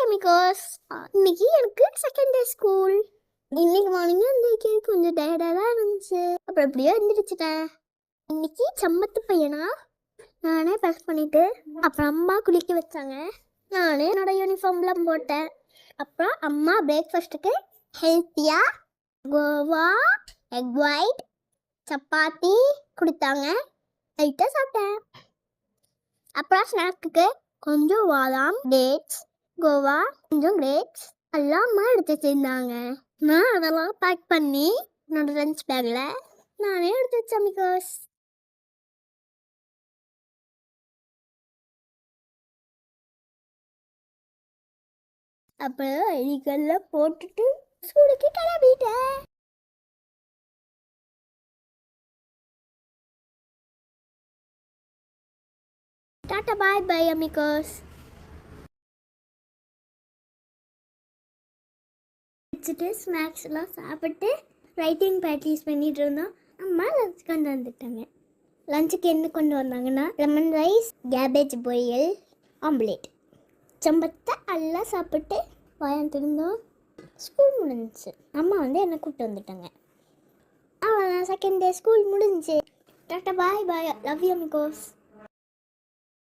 Amigos. இன்னைக்கு எனக்கு second day school. இன்னைக்கு மார்னிங் இன்னைக்கு கொஞ்சம் டயர்டாக தான் இருந்துச்சு. அப்புறம் எப்படியோ எழுந்திரிச்சிட்டேன். இன்னைக்கு சம்மத்து பையனா நானே ப்ரெஸ் பண்ணிட்டு அப்புறம் அம்மா குளிக்க வச்சாங்க. நானே என்னோட யூனிஃபார்ம்லாம் போட்டேன். அப்புறம் அம்மா பிரேக்ஃபாஸ்ட்டுக்கு ஹெல்த்தியாக கோவா எக் ஒயிட் சப்பாத்தி கொடுத்தாங்க. லைட்டாக சாப்பிட்டேன். அப்புறம் ஸ்நாக்குக்கு கொஞ்சம் பாதாம் டேட்ஸ் கோவா கொஞ்சம் கிரேப்ஸ் எல்லாம் அம்மா எடுத்து வச்சிருந்தாங்க. நான் அதெல்லாம் பேக் பண்ணி என்னோட லஞ்ச் பேக்கில் நானே எடுத்து வச்சேன் அமிகோஸ். அப்புறம் எலிகள்லாம் போட்டுட்டு ஸ்கூலுக்கு கிளம்பிட்டேன். டாட்டா பாய் பாய் அமிகோஸ். வச்சுட்டு ஸ்நாக்ஸ்லாம் சாப்பிட்டு ரைட்டிங் ப்ராக்டிஸ் பண்ணிட்டு இருந்தோம். அம்மா லஞ்ச் கொண்டு வந்துட்டாங்க. லஞ்சுக்கு என்ன கொண்டு வந்தாங்கன்னா லெமன் ரைஸ் கேபேஜ் பொரியல் ஆம்லேட் சம்பத்தை எல்லாம் சாப்பிட்டு வாங்கிட்டுருந்தோம். ஸ்கூல் முடிஞ்சிச்சு. அம்மா என்னை கூப்பிட்டு வந்துட்டாங்க. அவ்வளோதான், செகண்ட் டே ஸ்கூல் முடிஞ்சிச்சு. Tata bye bye love you amigos.